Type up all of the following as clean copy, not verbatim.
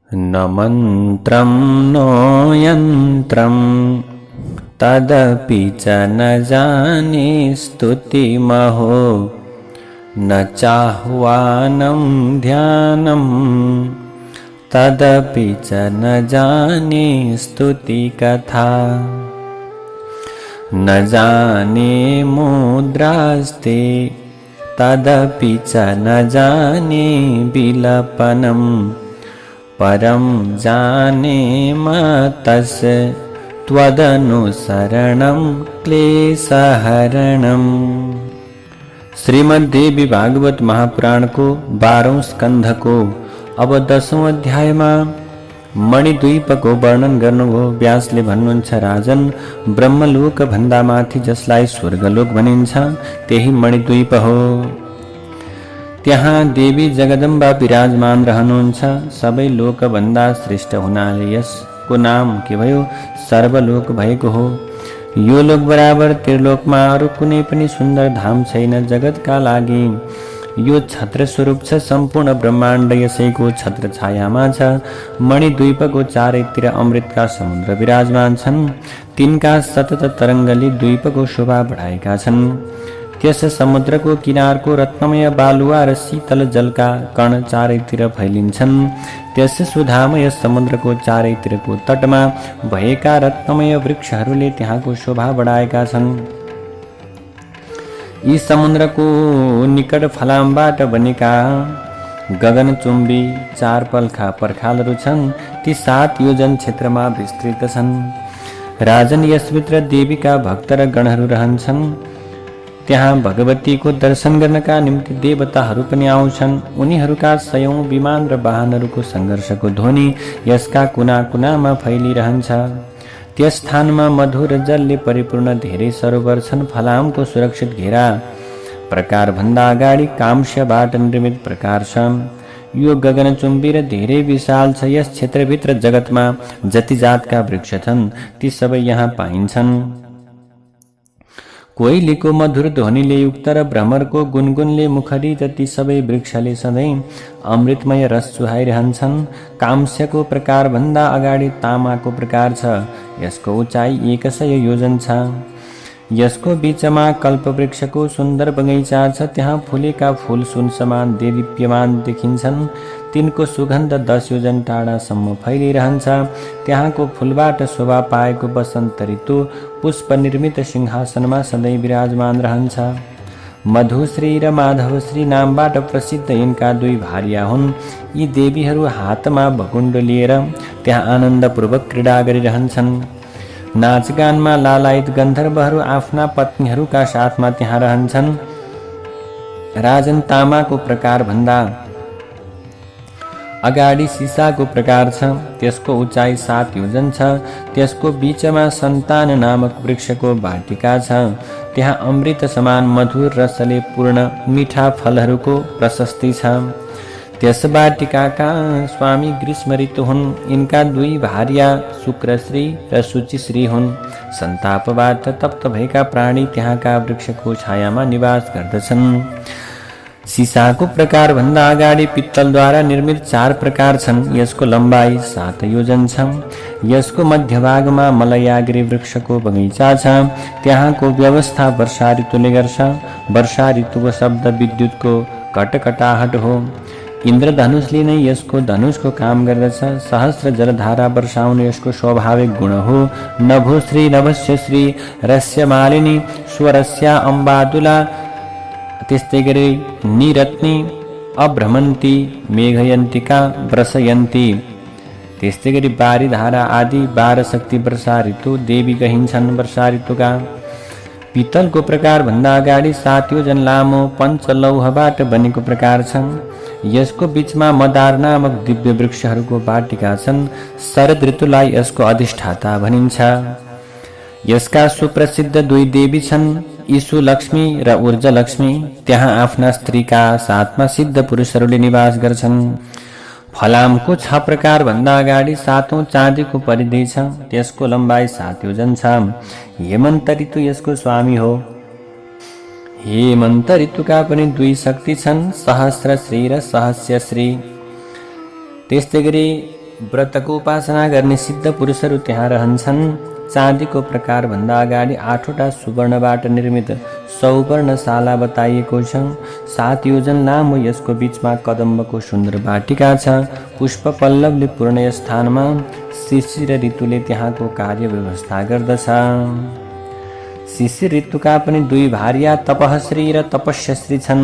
न मन्त्रं नो यन्त्रं तदपि च न जाने स्तुतिमहो न चाह्वानं ध्यानं तदपि च न जाने स्तुतिकथा न जाने मुद्रास्ते तदपि च न जाने विलपनं परं जाने मतस्य त्वदनुसरणं क्लेशहरणम्। श्रीमद्देवी भागवत महापुराण को 12औं स्कंध को अब 10औं अध्याय में मणिद्वीप को वर्णन गर्नुभयो। व्यासले भन्नुहुन्छ, राजन, ब्रह्मलोक भन्दा माथि जसलाई स्वर्गलोक भनिन्छ त्यही मणिद्वीप हो। त्यहाँ देवी जगदम्बा विराजमान रहनुहुन्छ। सबै लोक भन्दा श्रेष्ठ हुनाले यसको नाम के भयो? सर्वलोक भएको हो। यो लोक बराबर त्रिलोकमा अरु कुनै पनि सुन्दर धाम छैन। जगतका लागि यो छत्र स्वरूप छ। सम्पूर्ण ब्रह्माण्ड यसैको छत्र छायामा छ। मणिद्वीपको चारैतिर अमृतका समुद्र विराजमान छन्। तिनका सतत तरङ्गले द्वीपको शोभा बढाएका छन्। त्यस समुद्रको किनारको रत्नमय बालुवा र शीतल जलका कण चारैतिर फैलिन्छन्। त्यस सुधामय समुद्रको चारैतिरको तटमा भएका रत्नमय वृक्षहरूले त्यहाँको शोभा बढाएका छन्। यी समुद्रको निकट फलामबाट बनेका गगनचुम्बी 4 पल्खा पर्खालहरू छन्। ती 7 योजन क्षेत्रमा विस्तृत छन्। राजन, यसभित्र देवीका भक्त र गणहरू रहन्छन्। त्यहाँ भगवतीको दर्शन गर्नका निम्ति देवताहरू पनि आउँछन्। उनीहरूका सयौं विमान र वाहनहरूको सङ्घर्षको ध्वनि यसका कुना कुनामा फैलिरहन्छ। त्यस स्थानमा मधुर जलले परिपूर्ण धेरै सरोवर छन्। फलामको सुरक्षित घेरा प्रकार भन्दा अगाडि कांस्यबाट निर्मित प्रकार छ। यो गगनचुम्बी र धेरै विशाल छ। यस क्षेत्रभित्र जगतमा जति जातका वृक्ष छन् ती सबै यहाँ पाइन्छन्। कोइलीको मधुर ध्वनिले युक्त र भ्रमरको गुनगुनले मुखरी जति सबै वृक्षले सधैँ अमृतमय रस चुहाइरहन्छन्। कांस्यको प्रकार भन्दा अगाडि तामाको प्रकार छ। यसको उचाइ 100 योजन छ। यसको बीचमा कल्पवृक्षको सुन्दर बगैँचा छ। त्यहाँ फुलेका फूल सुन समान देदीप्यमान देखिन्छन्। तिनको सुगन्ध 10 योजन टाढासम्म फैलिरहन्छ। त्यहाँको फूलबाट शोभा पाएको वसन्त ऋतु पुष्प निर्मित सिंहासनमा सधैँ विराजमान रहन्छ। मधुश्री र माधवश्री नामबाट प्रसिद्ध यिनका 2 भार्या हुन्। यी देवीहरू हातमा भकुण्ड लिएर त्यहाँ आनन्दपूर्वक क्रीडा गरिरहन्छन्। नाचगानमा लालायित गन्धर्वहरू आफ्ना पत्नीहरूका साथमा त्यहाँ रहन्छन्। राजन, तामाको प्रकार भन्दा अगाडि सीसाको प्रकार छ। त्यसको उचाइ 7 योजन छ। त्यसको बीचमा सन्तान नामक वृक्षको वाटिका छ। त्यहाँ अमृत समान मधुर रसले पूर्ण मिठा फलहरूको प्रशस्ति छ। त्यस वाटिकाका स्वामी ग्रीष्म ऋतु हुन्। यिनका 2 भार्या शुक्रश्री र शुचिश्री हुन्। सन्तापबाट तप्त भएका प्राणी त्यहाँका वृक्षको छायामा निवास गर्दछन्। सीसाको प्रकार भन्दा अगाडि पित्तलद्वारा निर्मित 4 प्रकार छन्। यसको लम्बाइ 7 योजन छ। यसको मध्यभागमा मलयाग्री वृक्षको बगैँचा छ। त्यहाँको व्यवस्था वर्षा ऋतुले गर्छ। वर्षा ऋतुको शब्द विद्युतको कटकटाहट हो। इन्द्रधनुषले नै यसको धनुषको काम गर्दछ। सहस्र जलधारा वर्षाउने यसको स्वाभाविक गुण हो। नभोश्री, नभस्यश्री, रस्यमालिनी, स्वरस्या, अम्बादुला, त्यस्तै गरी निरत्नी, अभ्रमन्ती, मेघयन्तिका, वर्षयन्ती, त्यस्तै गरी बारीधारा आदि 12 शक्ति वर्षा ऋतु देवी कहिन्छन्। वर्षा ऋतुका पित्तलको प्रकार भन्दा अगाडि 7 योजन लामो पञ्चलौहबाट बनेको प्रकार छन्। यसको बीचमा मदार नामक दिव्य वृक्षहरूको वाटिका छन्। शरद ऋतुलाई यसको अधिष्ठाता भनिन्छ। यसका सुप्रसिद्ध 2 देवी छन्, ईशु लक्ष्मी र ऊर्जा लक्ष्मी। त्यहाँ आफ्ना स्त्रीका साथमा सिद्ध पुरुषहरूले निवास गर्छन्। फलामको 6 प्रकार भन्दा अगाडि 7औं चाँदीको परिधि छ। त्यसको लम्बाइ 7 योजन छ। हेमन्त ऋतु यसको स्वामी हो। हेमन्त ऋतुका पनि 2 शक्ति छन्, सहस्रश्री र सहस्यश्री। त्यस्तै गरी व्रतको उपासना गर्ने सिद्ध पुरुषहरू त्यहाँ रहन्छन्। चाँदीको प्रकार भन्दा अगाडि 8वटा सुवर्णबाट निर्मित सौवर्णशाला बताइएको छ। 7 योजन लामो यसको बीचमा कदम्बको सुन्दर वाटिका छ। पुष्प पल्लवले पूर्ण यस स्थानमा शिशिर ऋतुले त्यहाँको कार्य व्यवस्था गर्दछ। शिशिर ऋतुका पनि 2 भार्या तपश्री र तपस्यश्री छन्।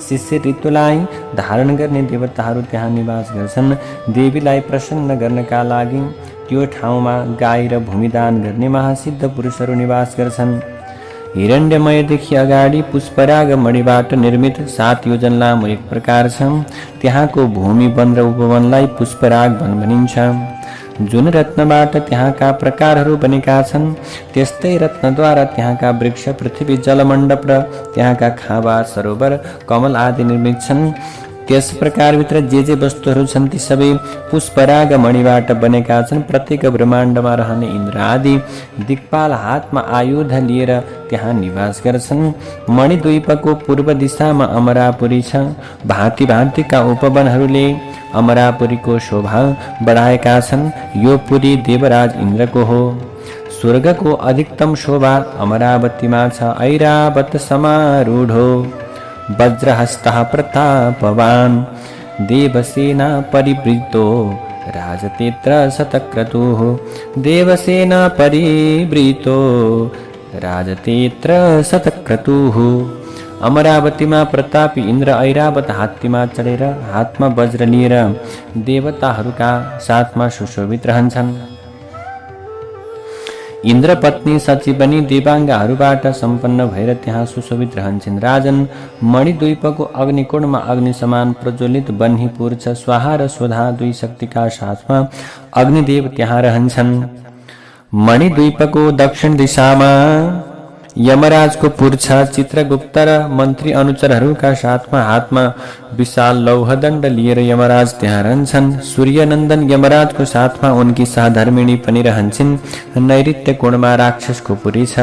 शिशिर ऋतुलाई धारण गर्ने देवताहरू त्यहाँ निवास गर्छन्। देवीलाई प्रसन्न गर्नका लागि त्यो ठाउँमा गाई र भूमिदान गर्ने महासिद्ध पुरुषहरू निवास गर्छन्। हिरण्यमयदेखि अगाडि पुष्पराग मणिबाट निर्मित 7 योजन लामो एक प्रकार छ। त्यहाँको भूमि वन र उपवनलाई पुष्पराग वन भनिन्छ। जुन रत्नबाट त्यहाँका प्रकारहरू बनेका छन् त्यस्तै रत्नद्वारा त्यहाँका वृक्ष, पृथ्वी, जलमण्डप र त्यहाँका खाँबा, सरोवर, कमल आदि निर्मित छन्। त्यस प्रकारभित्र जे वस्तुहरू छन् ती सबै पुष्पराग मणिबाट बनेका छन्। प्रत्येक ब्रह्माण्डमा रहने इन्द्र आदि दिक्पाल हातमा आयुध लिएर त्यहाँ निवास गर्छन्। मणिद्वीपको पूर्व दिशामा अमरापुरी छ। भाँति भाँतिका उपवनहरूले अमरापुरीको शोभा बढाएका छन्। यो पुरी देवराज इन्द्रको हो। स्वर्गको अधिकतम शोभा अमरावतीमा छ। ऐरावत समारूढो वज्रहस्तः प्रतापवान् देवसेना परिवृतो राजतेत्र शतक्रतुः। देवसेना परिवृतो राजतेत्र शतक्रतुः। अमरावतीमा प्रतापी इन्द्र ऐरावत हात्तीमा चढेर हातमा वज्र लिएर देवताहरूका साथमा सुशोभित रहन्छन्। इन्द्र पत्नी सचिवनी देवाङ्गहरूबाट सम्पन्न भएर त्यहाँ सुशोभित रहन्छन्। राजन, मणिद्वीपको अग्निकुण्डमा अग्नि समान प्रज्वलित बन्हीपुर छ। स्वाहा र स्वधा 2 शक्तिका साथमा अग्निदेव त्यहाँ रहन्छन्। मणिद्वीपको दक्षिण दिशामा यमराजको पुर छ। चित्रगुप्त र मन्त्री अनुचरहरूका साथमा हातमा विशाल लौहदण्ड लिएर यमराज त्यहाँ रहन्छन्। सूर्यनन्दन यमराजको साथमा उनकी सहधर्मिणी पनि रहन्छन्। नैऋत्य कोणमा राक्षसको पुरी छ।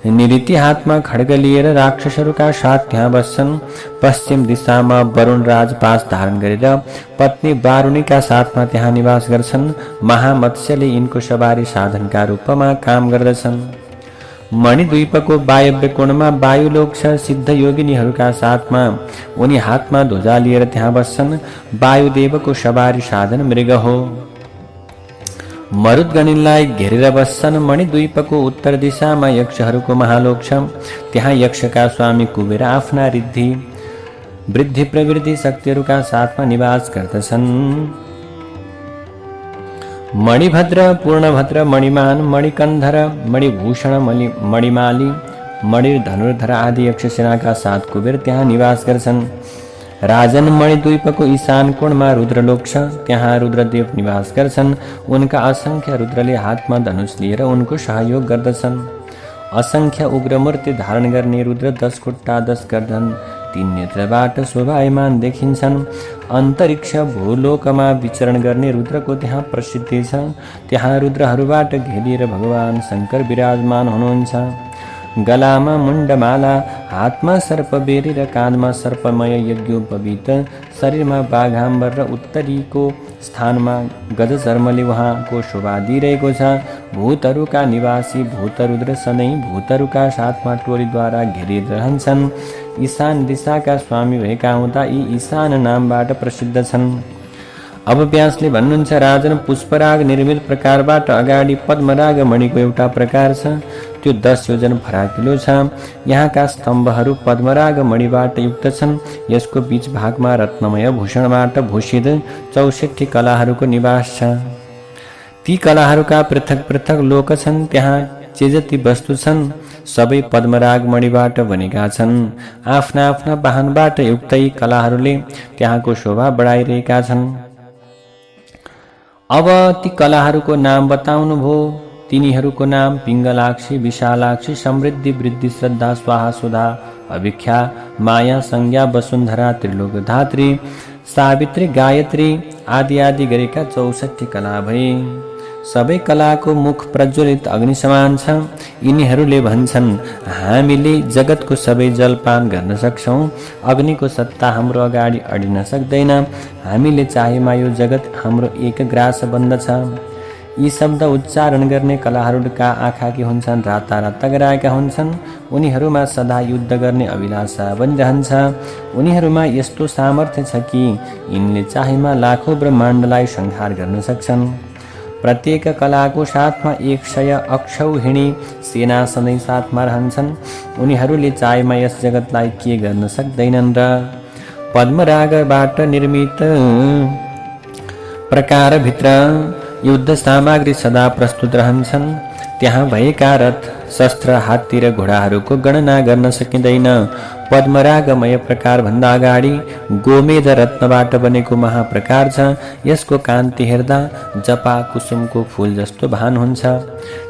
निऋति हातमा खड्ग लिएर राक्षसहरूका साथ त्यहाँ बस्छन्। पश्चिम दिशामा वरुण राज पास धारण गरेर पत्नी वारुणीका साथमा त्यहाँ निवास गर्छन्। महामत्स्यले यिनको सवारी साधनका रूपमा काम गर्दछन्। मणिद्वीपको वायव्य कोणमा वायुलोक छ। सिद्ध योगिनीहरूका साथमा उनी हातमा ध्वजा लिएर त्यहाँ बस्छन्। वायुदेवको सवारी साधन मृग हो। मरुद्गणिनलाई घेरेर बस्छन्। मणिद्वीपको उत्तर दिशामा यक्षहरूको महालोक छ। त्यहाँ यक्षका स्वामी कुबेर आफ्ना रिद्धि वृद्धि प्रवृद्धि शक्तिहरूका साथमा निवास गर्दछन्। मणिभद्र, पूर्णभद्र, मणिमान, मणिकन्धर, मणिभूषण, मणिमाली, मणिधनुर्धर आदि यक्षसेनाका साथ कुबेर त्यहाँ निवास गर्छन्। राजन, मणिद्वीपको ईशान कोणमा रुद्रलोक छ। त्यहाँ रुद्रदेव निवास गर्छन्। उनका असंख्य रुद्रले हातमा धनुष लिएर उनको सहयोग गर्दछन्। असंख्य उग्रमूर्ति धारण गर्ने रुद्र 10 खुट्टा 10 गर्दन 3 नेत्रबाट शोभायमान देखिन्छन्। अन्तरिक्ष भूलोकमा विचरण गर्ने रुद्रको त्यहाँ प्रसिद्धि छ। त्यहाँ रुद्रहरूबाट घेरिएर भगवान शङ्कर विराजमान हुनुहुन्छ। गलामा मुण्डमाला, हातमा सर्पबेरी र काँधमा सर्पमय यज्ञोपवीत, शरीरमा बाघाम्बर र उत्तरीको स्थानमा गजचर्मले उहाँको शोभा दिइरहेको छ। भूतहरूका निवासी भूतरुद्र सधैँ भूतहरूका साथमा टोलीद्वारा घेरिएर रहन्छन्। ईशान दिशाका स्वामी भएका हुँदा यी ईशान नामबाट प्रसिद्ध छन्। अब व्यासले भन्नुहुन्छ, राजन, पुष्पराग निर्मित प्रकारबाट अगाडि पद्मराग मणिको एउटा प्रकार छ। त्यो 10 योजन फराकिलो छ। यहाँका स्तम्भहरू पद्मराग मणिबाट युक्त छन्। यसको बीच भागमा रत्नमय भूषणबाट भूषित 64 कलाहरूको निवास छ। ती कलाहरूका पृथक पृथक लोक छन्। त्यहाँ जे जति वस्तु छन् सबै पद्मराग मणिबाट बनेका छन्। आफ्ना आफ्ना वाहनबाट युक्त यी कलाहरूले त्यहाँको शोभा बढाइरहेका छन्। अब ती कलाहरूको नाम बताउनु भो। तिनीहरूको नाम पिङ्गलाक्षी, विशालाक्षी, समृद्धि, वृद्धि, श्रद्धा, स्वाहा, सुधा, अभिख्या, माया, संज्ञा, वसुन्धरा, त्रिलोकधात्री, सावित्री, गायत्री आदि आदि गरेका 64 कला भए। सबै कलाको मुख प्रज्वलित अग्नि समान छ। यिनीहरूले भन्छन्, हामीले जगतको सबै जलपान गर्न सक्छौँ, अग्निको सत्ता हाम्रो अगाडि अडिन सक्दैन, हामीले चाहेमा यो जगत हाम्रो एक ग्रास बन्दछ। यी शब्द उच्चारण गर्ने कलाहरूका आँखा के हुन्छन्, राता राता गराएका हुन्छन्। उनीहरूमा सदा युद्ध गर्ने अभिलाषा बनिरहन्छ। उनीहरूमा यस्तो सामर्थ्य छ कि यिनले चाहेमा लाखौँ ब्रह्माण्डलाई संहार गर्न सक्छन्। प्रत्येक कलाको साथमा 100 अक्षौहिणी सेना सधैँ साथमा रहन्छन्। उनीहरूले चाहेमा यस जगतलाई के गर्न सक्दैनन् र पद्मरागबाट निर्मित प्रकारभित्र युद्ध सामग्री सदा प्रस्तुत रहन्छन्। त्यहाँ भएका रथ, शस्त्र, हात्ती र घोडाहरूको गणना गर्न सकिँदैन। पद्मरागमय प्रकार भन्दा अगाडि गोमेद रत्नबाट बनेको महाप्रकार छ। यसको कान्ति हेर्दा जपा कुसुमको फूल जस्तो भान हुन्छ।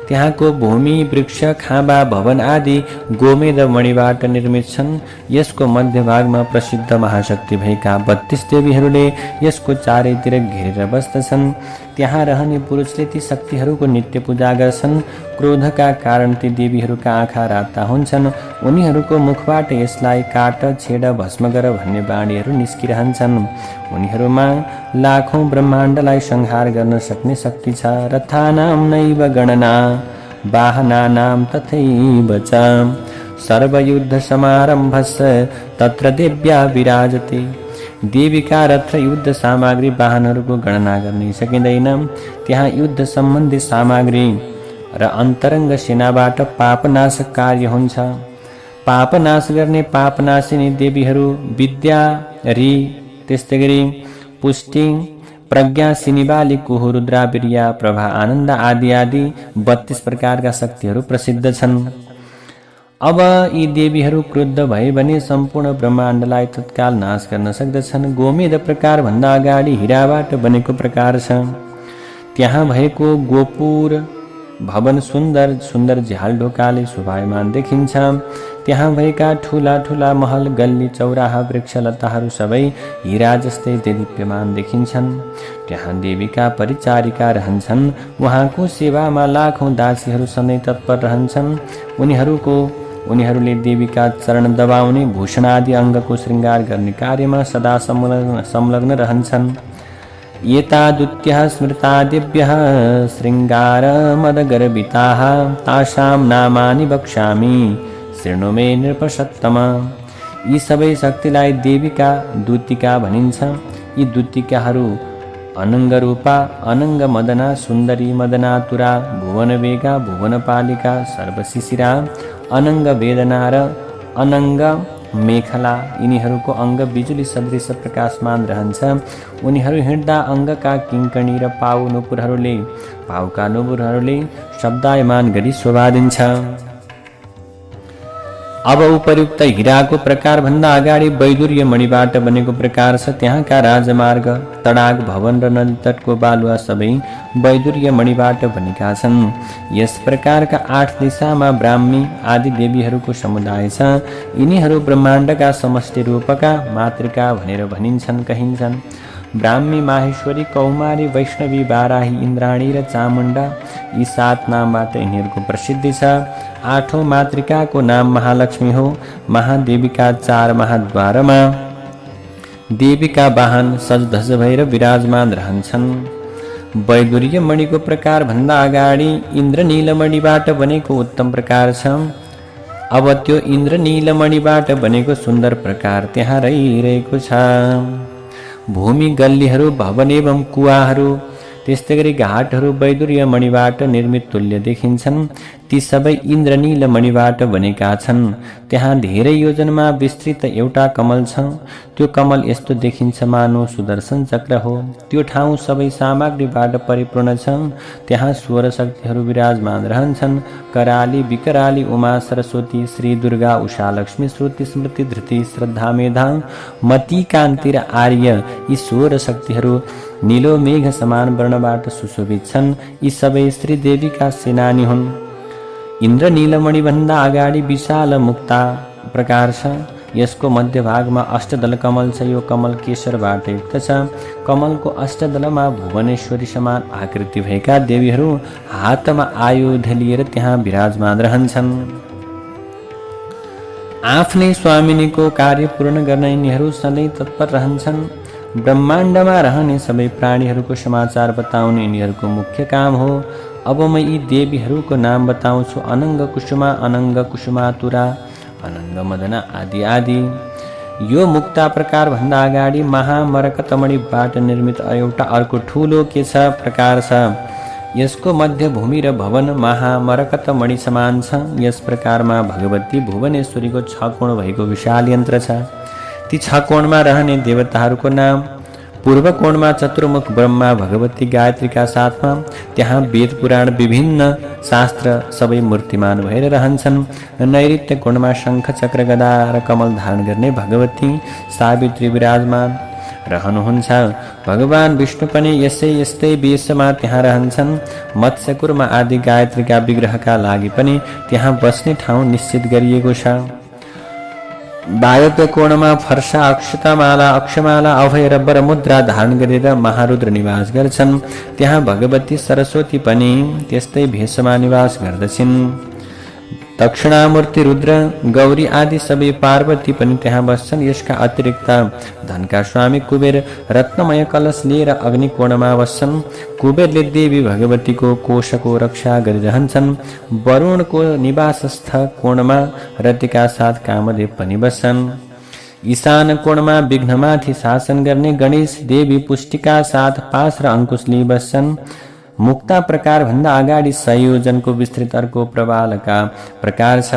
त्यहाँको भूमि, वृक्ष, खाँबा, भवन आदि गोमेद मणिबाट निर्मित छन्। यसको मध्यभागमा प्रसिद्ध महाशक्ति भएका 32 देवीहरूले यसको चारैतिर घेरेर बस्दछन्। त्यहाँ रहने पुरुषले ती शक्तिहरूको नित्य पूजा गर्छन्। क्रोधका कारण ती देवीहरूका आँखा राता हुन्छन्। उनीहरूको मुखबाट यसलाई काट, छेड, भस्म गर भन्ने बाणीहरू निस्किरहन्छन्। उनीहरूमा लाखौं ब्रह्माण्डलाई संहार गर्न सक्ने शक्ति छ। रथानां नैव गणना वाहनानां तथैव च सर्वयुद्ध समारम्भस्य तत्र देव्या विराजते। देवीका रथ र युद्ध सामग्री वाहनहरूको गणना गर्नै सकिँदैन। त्यहाँ युद्ध सम्बन्धी सामग्री र अन्तरङ्ग सेनाबाट पापनाशक कार्य हुन्छ। पापनाश गर्ने पापनाशिनी देवीहरू विद्या, री, त्यस्तै गरी पुष्टि, प्रज्ञा, सिनिबाली, कुहु, रुद्रा, वीर्या, प्रभा, आनन्द आदि आदि 32 प्रकारका शक्तिहरू प्रसिद्ध छन्। अब यी देवीहरू क्रुद्ध भए भने सम्पूर्ण ब्रह्माण्डलाई तत्काल नाश गर्न सक्दछन्। गोमेद प्रकार भन्दा अगाडि हीराबाट बनेको प्रकार छ। त्यहाँ भएको गोपुर भवन सुन्दर सुन्दर झ्याल ढोकाले शोभायमान देखिन्छ। त्यहाँ भएका ठुला ठुला महल, गल्ली, चौराहा, वृक्षलताहरू सबै हीरा जस्तै देदीप्यमान देखिन्छन्। त्यहाँ देवीका परिचारिका रहन्छन्। उहाँको सेवामा लाखौं दासीहरू सधैँ तत्पर रहन्छन्। उनीहरूले देवीका चरण दबाउने, भूषण आदि अङ्गको श्रृङ्गार गर्ने कार्यमा सदा संलग्न रहन्छन्। एतादुत्यः स्मृता दिव्यः श्रृङ्गारमदगर्विताः तासां नामानि वक्ष्यामि शृणु मे नृपसत्तम। यी सबै शक्तिलाई देवीका दूतिका भनिन्छ। यी दूतिकाहरू अनङ्गरूपा, अनङ्ग मदना, सुन्दरी, मदनातुरा, भुवनवेगा, भुवनपालिका, सर्वशिशिरा, अनङ्ग वेदना र अनङ्ग मेखला। यिनीहरूको अङ्ग बिजुली सदृश प्रकाशमान रहन्छ। उनीहरू हिँड्दा अङ्गका किङ्कणी र पाउका नुपुरहरूले शब्दायमान गरी शोभा दिन्छ। अब उपर्युक्त हीराको प्रकार भन्दा अगाडि वैदुर्य मणिबाट बनेको प्रकार छ। त्यहाँका राजमार्ग, तडाग, भवन र नदी तटको बालुवा सबै वैदुर्य मणिबाट बनेका छन्। यस प्रकारका 8 दिशामा ब्राह्मी आदि देवीहरूको समुदाय छ। यिनीहरू ब्रह्माण्डका समष्टि रूपका मातृका भनेर कहिन्छन्। ब्राह्मी, माहेश्वरी, कौमारी, वैष्णवी, बाराही, इन्द्राणी र चामुण्डा, यी 7 नामबाट यिनीहरूको प्रसिद्धि छ। 8औं मातृकाको नाम महालक्ष्मी हो। महादेवीका 4 महाद्वारमा देवीका वाहन सजधज भएर विराजमान रहन्छन्। वैदुर्य मणिको प्रकार भन्दा अगाडि इन्द्रनीलमणिबाट बनेको उत्तम प्रकार छ। अब त्यो इन्द्रनीलमणिबाट बनेको सुन्दर प्रकार त्यहाँ रहिरहेको छ। भूमि, गल्लीहरू, भवन एवं कुवाहरू, त्यस्तै गरी घाटहरू वैदुर्य मणिबाट निर्मित तुल्य देखिन्छन्। ती सबै इन्द्रनील मणिबाट बनेका छन्। त्यहाँ धेरै योजनमा विस्तृत एउटा कमल छ। त्यो कमल यस्तो देखिन्छ मानो सुदर्शन चक्र हो। त्यो ठाउँ सबै सामग्रीबाट परिपूर्ण छ। त्यहाँ 16 शक्तिहरू विराजमान रहन्छन्। कराली, विकराली, उमा, सरस्वती, श्री दुर्गा, उषा, लक्ष्मी, श्रुति, स्मृति, धृति, श्रद्धा, मेधा, मति, कान्ति र आर्य, यी 16 शक्तिहरू नीलो मेघ समान वर्णबाट सुशोभित छन्। यी सबै श्री देवीका सेनानी हुन्। इन्द्रनीलमणि भन्दा अगाडि विशाल मुक्ता प्रकार छ। यसको मध्यभागमा अष्टदल कमल छ। यो कमल केशरबाट युक्त छ। कमलको अष्टदलमा भुवनेश्वरी समान आकृति भएका देवीहरू हातमा आयुध लिएर त्यहाँ विराजमान रहन्छन्। आफ्नै स्वामिनीको कार्य पूर्ण गर्न यिनीहरू सधैँ तत्पर रहन्छन्। ब्रह्माण्डमा रहने सबै प्राणीहरूको समाचार बताउनु यिनीहरूको मुख्य काम हो। अब म यी देवीहरूको नाम बताउँछु। अनङ्ग कुसुमा, अनङ्ग कुसुमातुरा, अनङ्ग मदना आदि आदि। यो मुक्ता प्रकार भन्दा अगाडि महामरकतमणिबाट निर्मित एउटा अर्को ठूलो के छ प्रकार छ। यसको मध्य भूमि र भवन महामरकतमणि समान छ। यस प्रकारमा भगवती भुवनेश्वरीको 6 कोण भएको विशाल यन्त्र छ। ती 6 कोणमा रहने देवताहरूको नाम: पूर्व कोणमा चतुर्मुख ब्रह्मा भगवती गायत्रीका साथमा, त्यहाँ वेद पुराण विभिन्न शास्त्र सबै मूर्तिमान भएर रहन्छन्। नैऋत्य कोणमा शङ्ख चक्र गदा र कमल धारण गर्ने भगवती सावित्री विराजमान रहनुहुन्छ। भगवान विष्णु पनि यस्तै वेशमा त्यहाँ रहन्छन्। मत्स्यकुर्म आदि गायत्रीका विग्रहका लागि पनि त्यहाँ बस्ने ठाउँ निश्चित गरिएको छ। वायव्य कोणमा फर्सा, अक्षतामाला, अक्षमाला, अभय र वरमुद्रा धारण गरेर महारुद्र निवास गर्छन्। त्यहाँ भगवती सरस्वती पनि त्यस्तै भेषमा निवास गर्दछिन्। दक्षिणामूर्ति रुद्र, गौरी आदि सबै पार्वती पनि त्यहाँ बस्छन्। यसका अतिरिक्त धनका स्वामी कुबेर रत्नमय कलश लिएर अग्निकोणमा बस्छन्। कुबेरले देवी भगवतीको कोशको रक्षा गरिरहन्छन्। वरुणको निवासस्थ कोणमा रतिका साथ कामदेव पनि बस्छन्। ईशान कोणमा विघ्नमाथि शासन गर्ने गणेश देवी पुष्टिका साथ पास र अङ्कुश लिई बस्छन्। मुक्ता प्रकार भन्दा अगाडि संयोजनको विस्तृत अर्को प्रवालका प्रकार छ।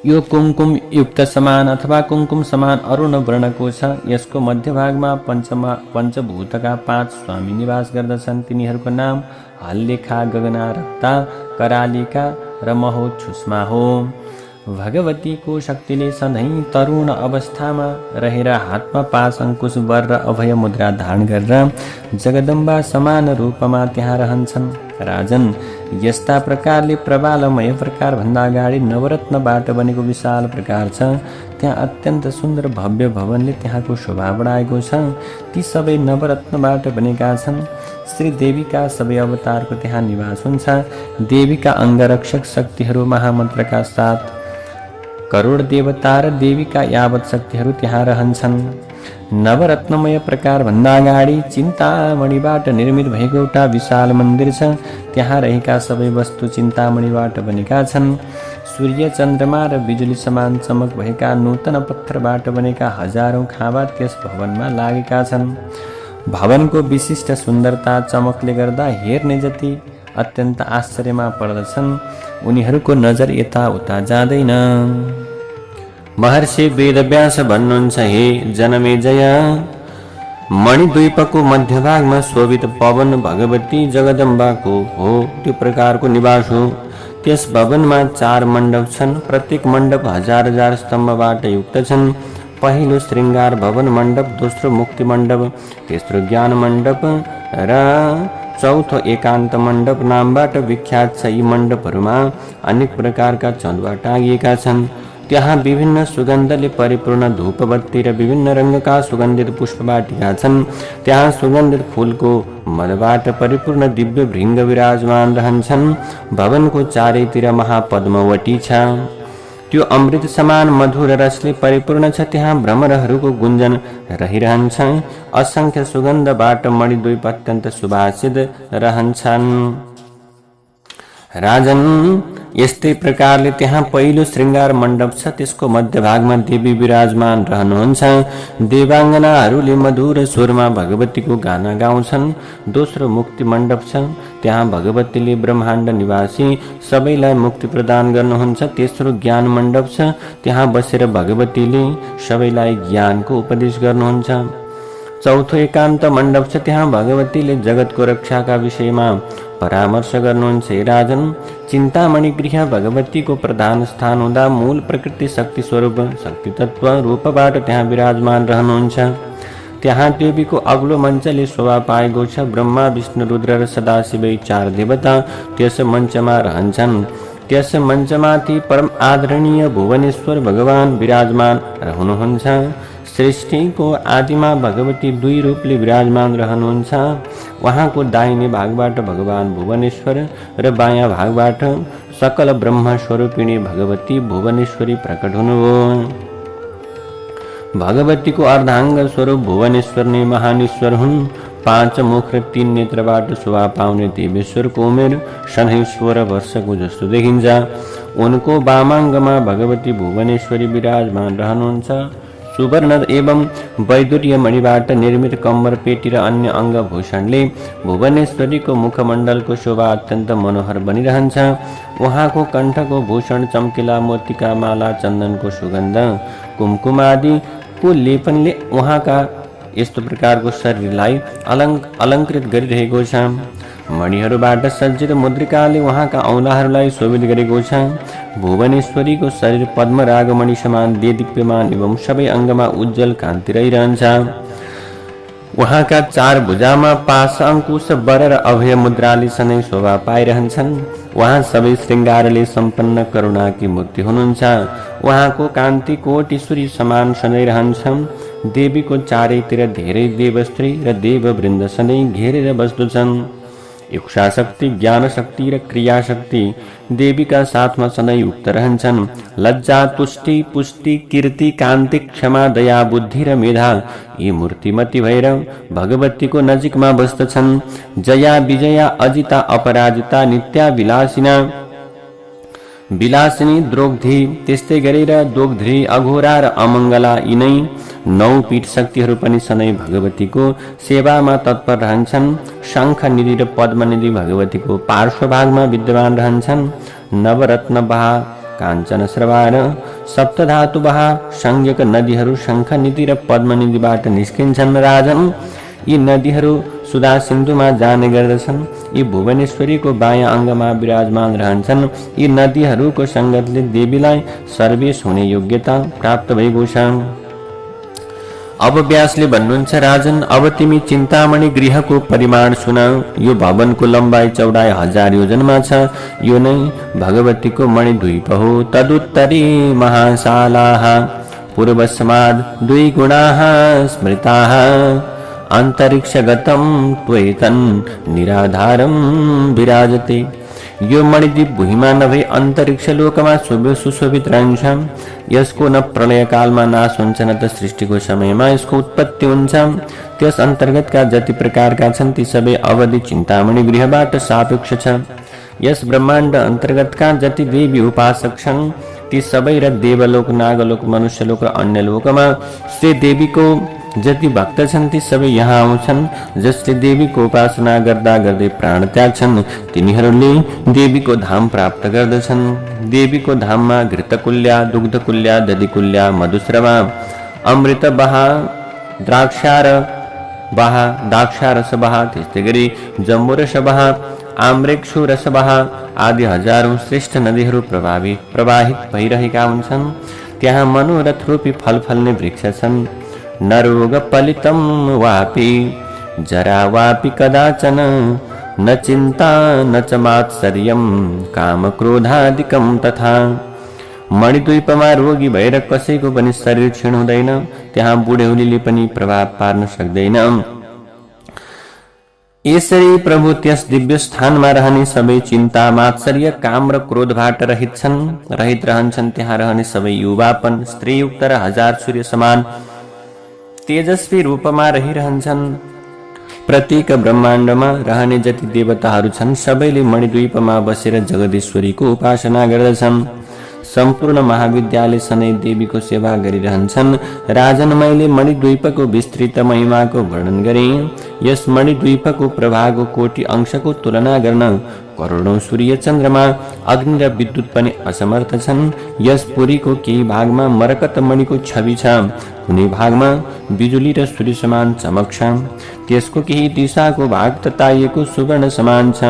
यो कुमकुम युक्त समान अथवा कुमकुम समान अरुण वर्णको छ। यसको मध्यभागमा पञ्चभूतका 5 स्वामी निवास गर्दछन्। तिनीहरूको नाम हल्लेखा, गगना, रक्ता, करालिका र महोच्छुष्मा हो। भगवतीको शक्तिले सधैँ तरुण अवस्थामा रहेर हातमा पास, अङ्कुश, वर र अभय मुद्रा धारण गरेर जगदम्बा समान रूपमा त्यहाँ रहन्छन्। राजन, यस्ता प्रकारले प्रवालमय प्रकार भन्दा अगाडि नवरत्नबाट बनेको विशाल प्रकार छ। त्यहाँ अत्यन्त सुन्दर भव्य भवनले त्यहाँको शोभा बढाएको छ। ती सबै नवरत्नबाट बनेका छन्। श्री देवीका सबै अवतारको त्यहाँ निवास हुन्छ। देवीका अङ्गरक्षक शक्तिहरू महामन्त्रका साथ करोड देवता र देवीका यावत शक्तिहरू त्यहाँ रहन्छन्। नवरत्नमय प्रकार भन्दा अगाडि चिन्तामणिबाट निर्मित भएको एउटा विशाल मन्दिर छ। त्यहाँ रहेका सबै वस्तु चिन्तामणिबाट बनेका छन्। सूर्य, चन्द्रमा र बिजुली समान चमक भएका नूतन पत्थरबाट बनेका हजारौं खाँबा त्यस भवनमा लागेका छन्। भवनको विशिष्ट सुन्दरता चमकले गर्दा हेर्ने जति अत्यन्त आश्चर्यमा पर्दछन्। उनीहरूको नजर यताउता जाँदैन। महर्षि वेदव्यास भन्नुहुन्छ, हे जनमेजय, मणिद्वीपको मध्यभागमा शोभित भवन भगवती जगदम्बाको हो। त्यो प्रकारको निवास हो। त्यस भवनमा 4 मण्डप छन्। प्रत्येक मण्डप हजार स्तम्भबाट युक्त छन्। पहिलो श्रृङ्गार भवन मण्डप, दोस्रो मुक्ति मण्डप, तेस्रो ज्ञान मण्डप र चौथो एकान्त मण्डप नामबाट विख्यात छ। यी मण्डपहरूमा अनेक प्रकारका चन्दुवा टाँगिएका छन्। त्यहाँ विभिन्न सुगन्धले परिपूर्ण धूपबत्ती र विभिन्न रङका सुगन्धित पुष्पवाटिका छन्। त्यहाँ सुगन्धित फूलको मदबाट परिपूर्ण दिव्य भृङ्ग विराजमान रहन्छन्। भवनको चारैतिर महापद्मवटी छ। त्यो अमृत समान मधुर रसले परिपूर्ण छ। त्यहाँ भ्रमरहरूको गुन्जन रहिरहन्छ। असंख्य सुगन्धबाट मणिद्वीप अत्यन्त सुवासित रहन्छन्। राजन, यस्तै प्रकारले त्यहाँ पहिलो श्रृङ्गार मण्डप छ। त्यसको मध्यभागमा देवी विराजमान रहनुहुन्छ। देवाङ्गनाहरूले मधुर स्वरमा भगवतीको गाना गाउँछन्। दोस्रो मुक्ति मण्डप छ। त्यहाँ भगवतीले ब्रह्माण्ड निवासी सबैलाई मुक्ति प्रदान गर्नुहुन्छ। तेस्रो ज्ञान मण्डप छ। त्यहाँ बसेर भगवतीले सबैलाई ज्ञानको उपदेश गर्नुहुन्छ। चौथो एकान्त मण्डप छ। त्यहाँ भगवतीले जगतको रक्षाका विषयमा परामर्श गर्नुहुन्छ। हे राजन, चिन्तामणि गृह भगवतीको प्रधान स्थान हुँदा मूल प्रकृति शक्ति स्वरूप शक्ति तत्व रूपबाट त्यहाँ विराजमान रहनुहुन्छ। त्यहाँ देवीको अग्लो मञ्चले शोभा पाएको छ। ब्रह्मा, विष्णु, रुद्र र सदाशिव 4 देवता त्यस मञ्चमा रहन्छन्। त्यस मञ्चमाथि परम आदरणीय भुवनेश्वर भगवान विराजमान रहनुहुन्छ। सृष्टिको आदिमा भगवती दुई रूपले विराजमान रहनुहुन्छ। उहाँको दाहिने भागबाट भगवान भुवनेश्वर र बायाँ भागबाट सकल ब्रह्म स्वरूपिणी भगवती भुवनेश्वरी प्रकट हुनुभयो। भगवतीको अर्धाङ्ग स्वरूप भुवनेश्वर नै महानेश्वर हुन्। 5 मुख र 3 नेत्रबाट शोभा पाउने देवेश्वरको उमेर सधैँ 16 वर्षको जस्तो देखिन्छ। उनको वामाङ्गमा भगवती भुवनेश्वरी विराजमान रहनुहुन्छ। सुवर्ण एवं वैदुर्य मणिबाट निर्मित कम्बर पेटी र अन्य अङ्गभूषणले भुवनेश्वरीको मुखमण्डलको शोभा अत्यन्त मनोहर बनिरहन्छ। उहाँको कण्ठको भूषण चम्किला मोतीका माला, चन्दनको सुगन्ध, कुमकुम आदिको लेपनले उहाँका यस्तो प्रकारको शरीरलाई अलङ्कृत गरिरहेको छ। मणिहरूबाट सज्जित मुद्रिकाले उहाँका औँलाहरूलाई शोभित गरेको छ। भुवनेश्वरीको शरीर पद्मराग मणि समान देदीप्यमान एवं सबै अङ्गमा उज्जवल कान्ति रहिरहन्छ। उहाँका 4 भुजामा पाश, अङ्कुश, वर र अभय मुद्राले सधैँ शोभा पाइरहन्छन्। उहाँ सबै श्रृङ्गारले सम्पन्न करुणाकी मूर्ति हुनुहुन्छ। उहाँको कान्ति कोटि सूर्य समान सधैँ रहन्छ। देवीको चारैतिर धेरै देवस्त्री र देववृन्द सधैँ घेरेर बस्दछन्। इच्छा शक्ति, ज्ञान शक्ति र क्रिया शक्ति देवीका साथमा सधैँ युक्त रहन्छन्। लज्जा, तुष्टि, पुष्टि, कीर्ति, कान्ति, क्षमा, दया, बुद्धि र मेधा यी मूर्तिमती भएर भगवतीको नजिकमा बस्दछन्। जया, विजया, अजिता, अपराजिता, नित्या, विलासिनी, द्रोग्धी, त्यस्तै गरेर दोग्ध्री, अघोरा र अमङ्गला यिनै 9 पीठ शक्तिहरू पनि सधैँ भगवतीको सेवामा तत्पर रहन्छन्। शङ्ख निधि र पद्मनिधि भगवतीको पार्श्वभागमा विद्यमान रहन्छन्। नवरत्न बहा, काञ्चन स्रवा र सप्तधातु बहा संज्ञक नदीहरू शङ्ख निधि र पद्मनिधिबाट निस्किन्छन्। राजन, यी नदीहरू सुधा सिन्धुमा जाने गर्दछन्। यी भुवनेश्वरीको बायाँ अङ्गमा विराजमान रहन्छन्। यी नदीहरूको सङ्गतले देवीलाई सर्वेश हुने योग्यता प्राप्त भएको छ। अब व्यासले भन्नुहुन्छ, राजन, अब तिमी चिन्तामणि गृहको परिमाण सुन। यो भवनको लम्बाइ चौडाइ 1000 योजनमा छ। यो नै भगवतीको मणिद्वीप हो। तदुत्तरी महाशालाः पूर्वस्माद् 2 गुणाः स्मृताः अन्तरिक्षगतं त्वैतन् निराधारं विराजते। यो मणिद्वीप भूमिमा नभई अन्तरिक्ष लोकमा सुशोभित रहन्छ। यसको न प्रलयकालमा नाश हुन्छ न त सृष्टिको समयमा यसको उत्पत्ति हुन्छ। त्यस अन्तर्गतका जति प्रकारका छन् ती सबै अवधि चिन्तामणि गृहबाट सापेक्ष छ। यस ब्रह्माण्ड अन्तर्गतका जति देवी उपासक छन् ती सबै र देवलोक, नागलोक, मनुष्यलोक र अन्य लोकमा श्री देवीको जति भक्त छन् ती सबै यहाँ आउँछन्। जसले देवीको उपासना गर्दा गर्दै प्राण त्याग्छन् तिनीहरूले देवीको धाम प्राप्त गर्दछन्। देवीको धाममा घृतकुल्या, दुग्धकुल्या, दधिकुल्या, मधुस्रवा, अमृत बहा, द्राक्षारस बहा, त्यस्तै गरी जम्बुरस बहा, आम्रेक्षु रस बहा आदि हजारौं श्रेष्ठ नदीहरू प्रवाहित भइरहेका हुन्छन्। त्यहाँ मनोरथ रूपी फल फल्ने वृक्ष छन्। नरोग पलितं वापि जरा वापि कदाचन न चिन्ता न च मात्सर्यं काम क्रोधादिकं तथा। मणिद्वीपमा रोगी भएर कसैको पनि शरीर क्षीण हुँदैन। त्यहाँ बुढेउलीले पनि प्रभाव पार्न सक्दैन। यसरी प्रभु त्यस दिव्य स्थानमा रहने सबै चिन्ता, मात्सर्य, काम र क्रोधबाट रहित रहन्छन्। त्यहाँ रहने सबै युवापन, स्त्रीयुक्त र 1000 सूर्य समान तेजस्वी रूपमा रहिरहन्छन्। प्रत्येक ब्रह्माण्डमा रहने जति देवताहरू छन् सबैले मणिद्वीपमा बसेर जगदीश्वरीको उपासना गर्दछन्। सम्पूर्ण महाविद्यालय सधैँ देवीको सेवा गरिरहन्छन्। राजन, मैले मणिद्वीपको विस्तृत महिमाको वर्णन गरेँ। यस मणिद्वीपको प्रभागको कोटि अंशको तुलना गर्न करोडौं सूर्य, चन्द्रमा, अग्नि र विद्युत पनि असमर्थ छन्। यस पुरीको केही भागमा मरकत मणिको छवि छ। कुनै भागमा बिजुली र सूर्य समान चमक छ। त्यसको केही दिशाको भाग तताइएको सुवर्ण समान छ।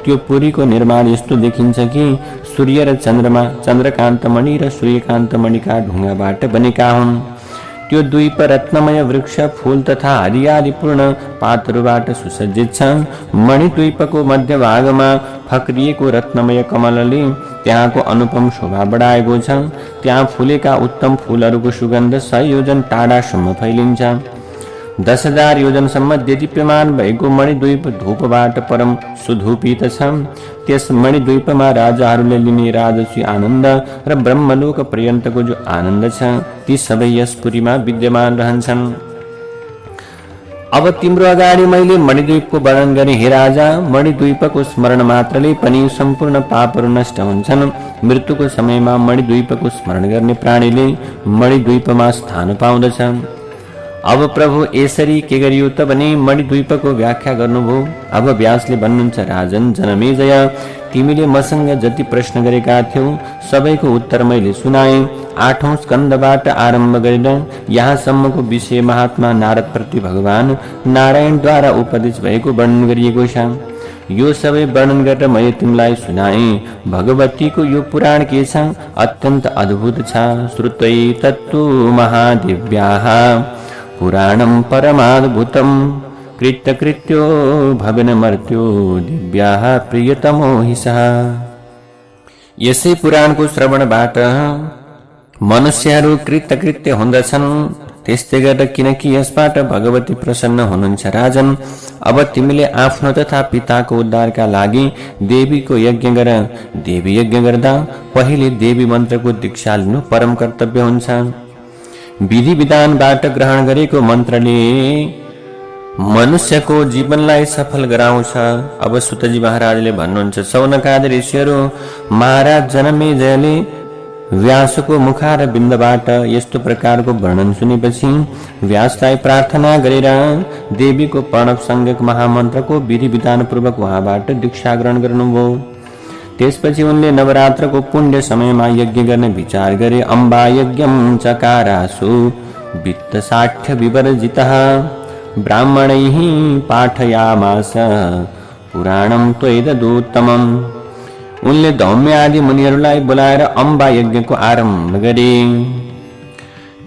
त्यो पुरीको निर्माण यस्तो देखिन्छ कि सूर्य र चन्द्रमा चन्द्रकान्त मणि र सूर्यकान्त मणिका ढुङ्गाबाट बनेका हुन्। त्यो द्वीप रत्नमय वृक्ष, फूल तथा हरियालीपूर्ण पातहरूबाट सुसज्जित छ। मणिद्वीपको मध्य भागमा फक्रिएको रत्नमय कमलले त्यहाँको अनुपम शोभा बढाएको छ। त्यहाँ फुलेका उत्तम फूलहरूको सुगन्ध 100 योजन टाढासम्म फैलिन्छ। 10,000 योजनसम्म देदीप्यमान भएको मणिद्वीप धूपबाट परम सुधूपित छ। त्यस मणिद्वीपमा राजाहरूले लिने राजस्वी आनन्द र ब्रह्मलोक पर्यन्तको जो आनन्द छ ती सबै यस पुरीमा विद्यमान रहन्छन्। अब तिम्रो अगाडि मैले मणिद्वीपको वर्णन गरेँ। हे राजा, मणिद्वीपको स्मरण मात्रले पनि सम्पूर्ण पापहरू नष्ट हुन्छन्। मृत्युको समयमा मणिद्वीपको स्मरण गर्ने प्राणीले मणिद्वीपमा स्थान पाउँदछ। अब प्रभु यसरी के गरियो त भने मणिद्वीपको व्याख्या गर्नुभयो। अब व्यासले भन्नुहुन्छ, राजन जनमेजय, तिमीले मसँग जति प्रश्न गरेका थियौ सबैको उत्तर मैले सुनाएँ। 8औं स्कन्धबाट आरम्भ गरेर यहाँसम्मको विषय महात्मा नारद प्रति भगवान नारायणद्वारा उपदेश भएको वर्णन गरिएको छ। यो सबै वर्णन गरेर मैले तिमीलाई सुनाएँ। भगवतीको यो पुराण के छ? अत्यन्त अद्भुत छ। श्रुतै तत्तु महादिव्याः पुराणं परमाद्भुतं कृत्यकृत्यो भवनमर्त्यो दिव्याः प्रियतमो हि सः। यसै पुराणको श्रवणबाट मनुष्यहरू कृतकृत्य हुँदछन्। त्यस्तै गरेर किनकि यसबाट भगवती प्रसन्न हुनुहुन्छ। राजन, अब तिमीले आफ्नो तथा पिताको उद्धारका लागि देवीको यज्ञ गर। देवी यज्ञ गर्दा पहिले देवी मन्त्रको दीक्षा लिनु परम कर्तव्य हुन्छ। विधि विधानबाट ग्रहण गरेको मन्त्रले मनुष्यको जीवनलाई सफल गराउँछ। अब सुतजी महाराजले भन्नुहुन्छ, सौनकादि ऋषिहरू महाराज जनमेजयले व्यासको मुखार बिन्दबाट यस्तो प्रकारको वर्णन सुनेपछि व्यासलाई प्रार्थना गरेर देवीको प्रणव संज्ञक महामन्त्रको विधि विधान पूर्वक उहाँबाट दीक्षा ग्रहण गर्नुभयो। त्यसपछि उनले नवरात्रको पुण्य समयमा यज्ञ गर्ने विचार गरे। अम्बा यज्ञम चकारासु वित्तसाठ्य विवर्जितः ब्राह्मणैः पाठयामास पुराणं त्वयिदूत्तमम्। उनले धौम्य आदि मुनिहरूलाई बोलाएर अम्बा यज्ञको आरम्भ गरे।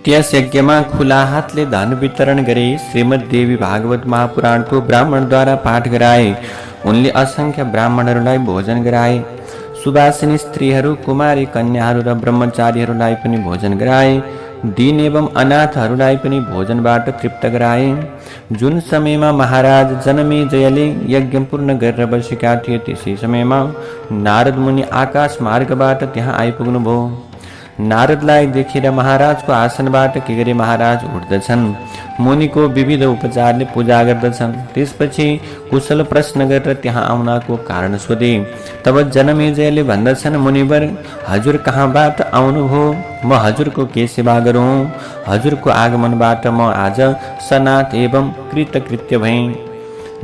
त्यस यज्ञमा खुला हातले धन वितरण गरे। श्रीमद् देवी भागवत महापुराणको ब्राह्मणद्वारा पाठ गराए। उनले असंख्य ब्राह्मणहरूलाई भोजन गराए। सुवासिनी स्त्रीहरू, कुमारी कन्याहरू र ब्रह्मचारीहरूलाई पनि भोजन गराए। दीन एवं अनाथहरूलाई पनि भोजनबाट तृप्त गराए। जुन समयमा महाराज जनमेजयले यज्ञ पूर्ण गरेर बसेका थिए त्यसै समयमा नारद मुनि आकाश मार्गबाट त्यहाँ आइपुग्नुभयो। नारदलाई देखेर महाराजको आसनबाट के गरे महाराज उठ्दछन्। मुनिको विविध उपचारले पूजा गर्दछन्। त्यसपछि कुशल प्रश्न गरेर त्यहाँ आउनको कारण सोधे। तब जनमेजयले भन्दछन्, मुनिवर, हजुर कहाँबाट आउनुभयो? म हजुरको के सेवा गरौँ? हजुरको आगमनबाट म आज सनाथ एवं कृतकृत्य भएँ।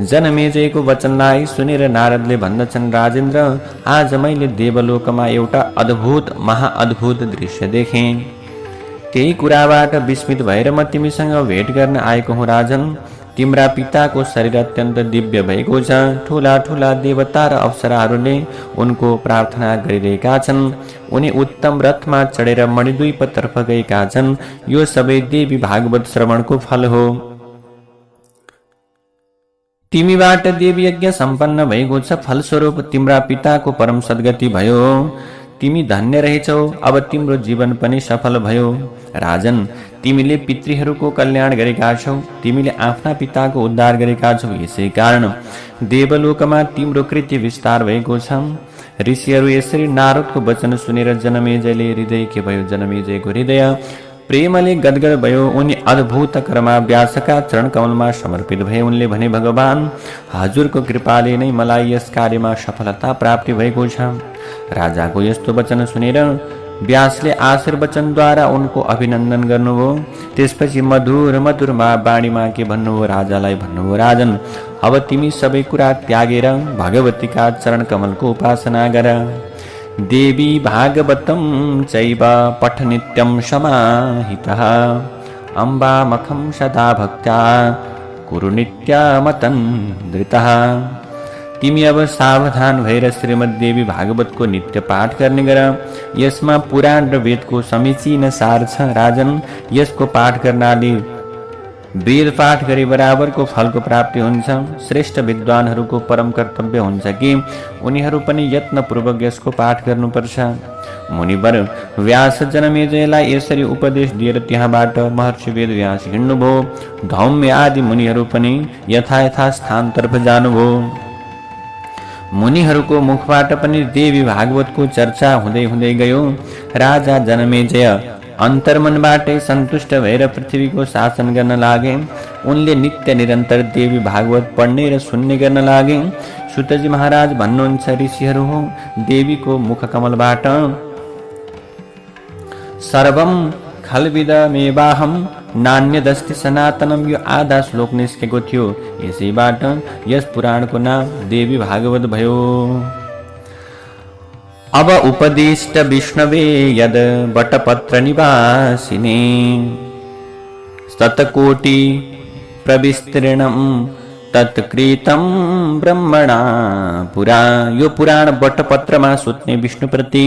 जनमेजयको वचनलाई सुनेर नारदले भन्दछन्, राजेन्द्र, आज मैले देवलोकमा एउटा अद्भुत महाअद्भुत दृश्य देखेँ। त्यही कुराबाट विस्मित भएर म तिमीसँग भेट गर्न आएको हुँ। राजन, तिम्रा पिताको शरीर अत्यन्त दिव्य भएको छ। ठुला ठुला देवता र अप्सराहरूले उनको प्रार्थना गरिरहेका छन्। उनी उत्तम रथमा चढेर मणिद्वीपतर्फ गएका छन्। यो सबै देवी भागवत श्रवणको फल हो। तिमीबाट देवी यज्ञ सम्पन्न भएको छ। फलस्वरूप तिम्रा पिताको परम सद्गति भयो। तिमी धन्य रहेछौ। अब तिम्रो जीवन पनि सफल भयो। राजन, तिमीले पितृहरूको कल्याण गरेका छौ। तिमीले आफ्ना पिताको उद्धार गरेका छौ। यसै कारण देवलोकमा तिम्रो कृत्य विस्तार भएको छ। ऋषिहरू यसरी नारदको वचन सुनेर जनमेजयले हृदय के भयो? जनमेजयको हृदय प्रेमले गदगद भयो। उनी अद्भुत कर्मा व्यासका चरण कमलमा समर्पित भए। उनले भने, भगवान, हजुरको कृपाले नै मलाई यस कार्यमा सफलता प्राप्ति भएको छ। राजाको यस्तो वचन सुनेर व्यासले आशीर्वचनद्वारा उनको अभिनन्दन गर्नुभयो। त्यसपछि मधुर मधुर बाणीमा के भन्नुभयो? राजालाई भन्नुभयो, राजन, अब तिमी सबै कुरा त्यागेर भगवतीका चरण कमलको उपासना गर। देवी भागवतं चैव पठ नित्यं समाहितः अम्बा मखं सदा भक्त्या कुरु नित्यमतन्द्रितः। तिमी अब सावधान भएर श्रीमद् देवी भागवतको नित्य पाठ गर्ने गर। यसमा पुराण र वेदको समीचीन सार छ। राजन, यसको पाठ गर्नाले वेद पाठ गरे बराबरको फलको प्राप्ति हुन्छ। श्रेष्ठ विद्वानहरूको परम कर्तव्य हुन्छ कि उनीहरू पनि यत्नपूर्वक यसको पाठ गर्नुपर्छ। मुनिवर व्यास जनमेजयलाई यसरी उपदेश दिएर त्यहाँबाट महर्षि वेदव्यास हिँड्नुभयो। धौम्य आदि मुनिहरू पनि यथा स्थानतर्फ जानुभयो। मुनिहरूको मुखबाट पनि देवी भागवतको चर्चा हुँदै हुँदै गयो। राजा जनमेजय अन्तर्मनबाटै सन्तुष्ट भएर पृथ्वीको शासन गर्न लागे। उनले नित्य निरन्तर देवी भागवत पढ्ने र सुन्ने गर्न लागे। सुतजी महाराज भन्नुहुन्छ, ऋषिहरू हो, देवीको मुखकमलबाट सर्वम खलविदमेवाहम नान्यदस्ति सनातनम, यो आधा श्लोक निस्केको थियो। यसैबाट यस पुराणको नाम देवी भागवत भयो। अब उपदिष्ट विष्णवे यद वटपत्र निवासिने शतकोटि प्रविस्तीर्णम तत्कृतं ब्रह्मणा पुरा। यो पुराण वटपत्रमा सुत्ने विष्णुप्रति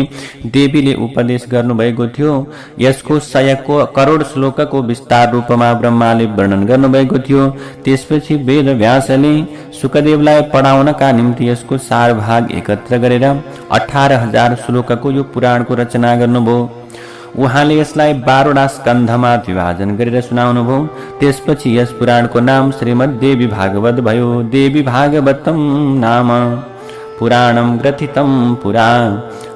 देवीले उपदेश गर्नुभएको थियो। यसको 100 करोड श्लोकको विस्तार रूपमा ब्रह्माले वर्णन गर्नुभएको थियो। त्यसपछि वेद व्यासले सुकदेवलाई पढाउनका निम्ति यसको 4 भाग एकत्र गरेर 18,000 श्लोकको यो पुराणको रचना गर्नुभयो। उहाँले यसलाई 12वटा स्कन्धमा विभाजन गरेर सुनाउनुभयो। त्यसपछि यस पुराणको नाम श्रीमद् देवी भागवत भयो। देवी भागवतम नाम पुराणम ग्रथितम पुरा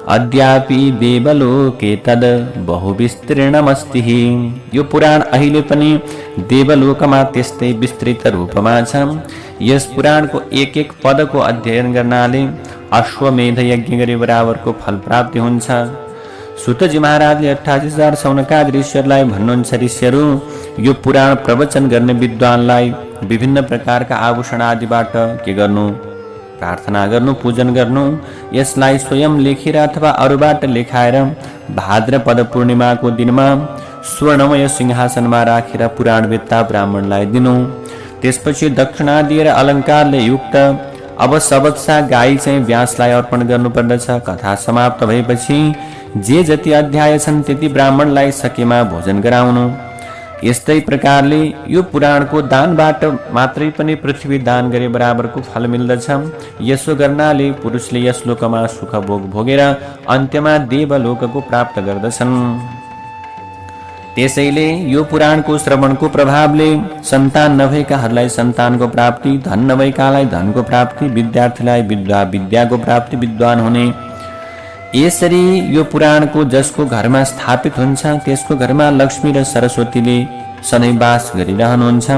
अद्यापि देवलोके तद बहुविस्तीर्णमस्ति। यो पुराण अहिले पनि देवलोकमा त्यस्तै विस्तृत रूपमा छ। यस पुराणको एक एक पदको अध्ययन गर्नाले अश्वमेध यज्ञ गरे बराबरको फल प्राप्ति हुन्छ। सुतजी महाराजले 88,000 सौनकादि ऋषिहरूलाई भन्नुहुन्छ, ऋषिहरू, यो पुराण प्रवचन गर्ने विद्वानलाई विभिन्न प्रकारका आभूषण आदिबाट के गर्नु? प्रार्थना गर्नु, पूजन गर्नु। यसलाई स्वयं लेखेर अथवा अरूबाट लेखाएर भाद्रपद पूर्णिमाको दिनमा स्वर्णमय सिंहासनमा राखेर पुराणवेत्ता ब्राह्मणलाई दिनु। त्यसपछि दक्षिणा दिएर अलङ्कारले युक्त अब सबत्सा गाई चाहिँ व्यासलाई अर्पण गर्नुपर्दछ। कथा समाप्त भएपछि जे जति अध्याय छन् त्यति ब्राह्मणलाई सकेमा भोजन गराउनु। यस्तै प्रकारले यो पुराणको दानबाट मात्रै पनि पृथ्वी दान गरे बराबरको फल मिल्दछ। यसो गर्नाले पुरुषले यस लोकमा सुख भोग भोगेर अन्त्यमा देवलोकको प्राप्त गर्दछन्। त्यसैले यो पुराणको श्रवणको प्रभावले सन्तान नभएकाहरूलाई सन्तानको प्राप्ति, धन नभएकालाई धनको प्राप्ति, विद्यार्थीलाई विद्याको प्राप्ति, विद्वान हुने। यसरी यो पुराणको जसको घरमा स्थापित हुन्छ त्यसको घरमा लक्ष्मी र सरस्वतीले सधैँ वास गरिरहनुहुन्छ।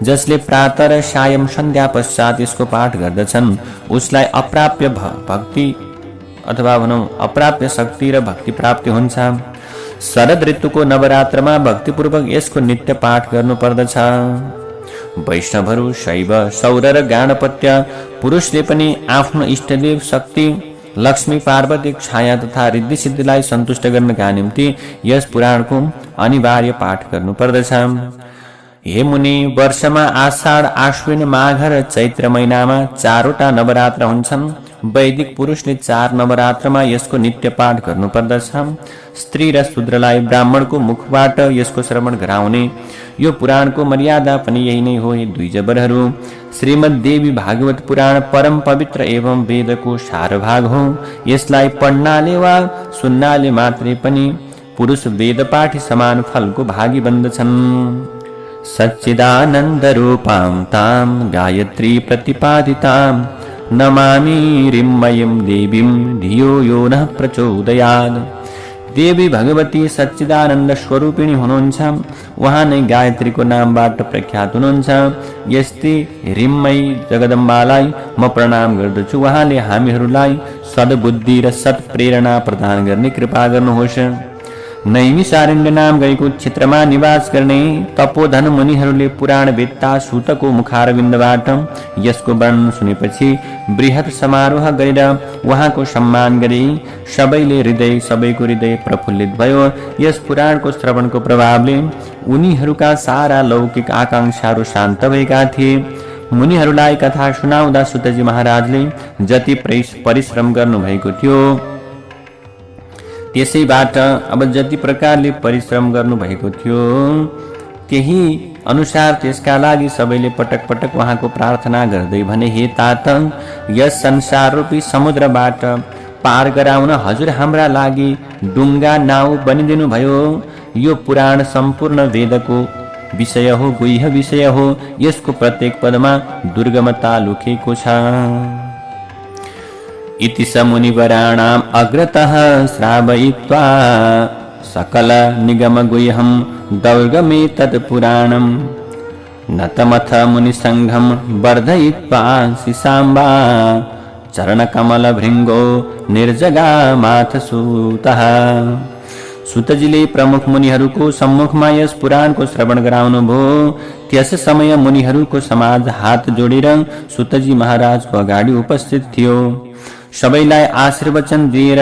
जसले प्रातः र सायं सन्ध्या पश्चात यसको पाठ गर्दछन् उसलाई अप्राप्य भक्ति अथवा भनौँ अप्राप्य शक्ति र भक्ति प्राप्ति हुन्छ। शरद ऋतुको नवरात्रमा भक्तिपूर्वक यसको नित्य पाठ गर्नुपर्दछ। वैष्णवहरू शैव, सौर र गाणपत्य पुरुषले पनि आफ्नो इष्टदेव शक्ति लक्ष्मी पार्वती छाया तथा रिद्धि सिद्धिलाई सन्तुष्ट गर्नका निम्ति यस पुराणको अनिवार्य पाठ गर्नुपर्दछ। हे मुनि, वर्षमा आषाढ, आश्विन, माघ र चैत्र महिनामा 4वटा नवरात्र हुन्छन्। वैदिक पुरुषले 4 नवरात्रमा यसको नित्य पाठ गर्नुपर्दछ। स्त्री र शूद्रलाई ब्राह्मणको मुखबाट यसको श्रवण गराउने यो पुराणको मर्यादा पनि यही नै हो। हे दुई जबरहरू, श्रीमद् देवी भागवत पुराण परम पवित्र एवं वेदको सारभाग हो। यसलाई पढ्नाले वा सुन्नाले मात्रै पनि पुरुष वेदपाठी समान फलको भागी बन्दछन्। सच्चिदानन्द रूपां तां गायत्री प्रतिपादितां नमामि ह्रीं देवीं धियो यो नः प्रचोदयात्। देवी भगवती सच्चिदानन्द स्वरूपिणी हुनुहुन्छ। उहाँ नै गायत्रीको नामबाट प्रख्यात हुनुहुन्छ। यस्तै ह्रीमयी जगदम्बालाई म प्रणाम गर्दछु। उहाँले हामीहरूलाई सद्बुद्धि र सत्प्रेरणा प्रदान गर्ने कृपा गर्नुहोस्। नैमिषारण्य नाम गएको क्षेत्रमा निवास गर्ने तपोधन मुनिहरूले पुराण वेत्ता सूतको मुखारविन्दबाट यसको वर्णन सुनेपछि बृहत समारोह गरेर उहाँको सम्मान गरे। सबैको हृदय प्रफुल्लित भयो। यस पुराणको श्रवणको प्रभावले उनीहरूका सारा लौकिक आकांक्षाहरू शान्त भएका थिए। मुनिहरूलाई कथा सुनाउँदा सुतजी महाराजले जति परिश्रम गर्नुभएको थियो त्यसैबाट अब जति प्रकारले परिश्रम गर्नुभएको थियो त्यही अनुसार त्यसका लागि सबैले पटक पटक उहाँको प्रार्थना गर्दै भने, हे तात, यस संसार रूपी समुद्रबाट पार गराउन हजुर हाम्रा लागि डुङ्गा नाउ बनिदिनु भयो। यो पुराण सम्पूर्ण वेदको विषय हो, गुह्य विषय हो। यसको प्रत्येक पदमा दुर्गमता लुकेको छ। इति स मुनिवराणाम् अग्रतः श्रावयित्वा सकल निगम गुह्यं दौर्गमेतत् पुराणम् नतमथ मुनिसंघं वर्धयित्वा शिशाम्बा चरणकमल भृङ्गो निर्जगामाथ सूतः। सुतजीले प्रमुख मुनिहरूको सम्मुखमा यस पुराणको श्रवण गराउनु भयो। त्यस समय मुनिहरूको समाज हात जोडेर सुतजी महाराजको अगाडि उपस्थित थियो। सबैलाई आशीर्वचन दिएर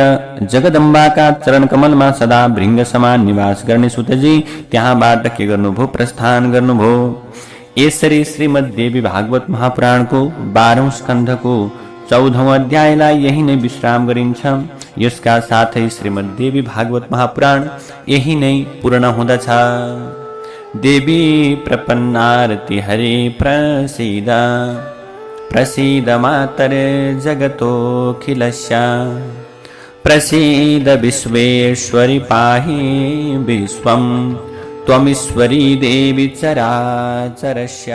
जगदम्बाका चरणकमलमा सदा भृङ्ग समान निवास गर्ने सुतजी त्यहाँबाट के गर्नुभयो? प्रस्थान गर्नुभयो। यसरी श्रीमद्देवी भागवत महापुराणको 12औं स्कन्धको 14औं अध्यायलाई यही नै विश्राम गरिन्छ। यसका साथै श्रीमद्देवी भागवत महापुराण यही नै पूर्ण हुँदछ। देवी प्रपन्नारति हरे प्रसीद प्रसीद मातरे जगतोऽखिलस्य प्रसीद विश्वेश्वरि पाहि विश्वं त्वमीश्वरी देवी चराचरस्य।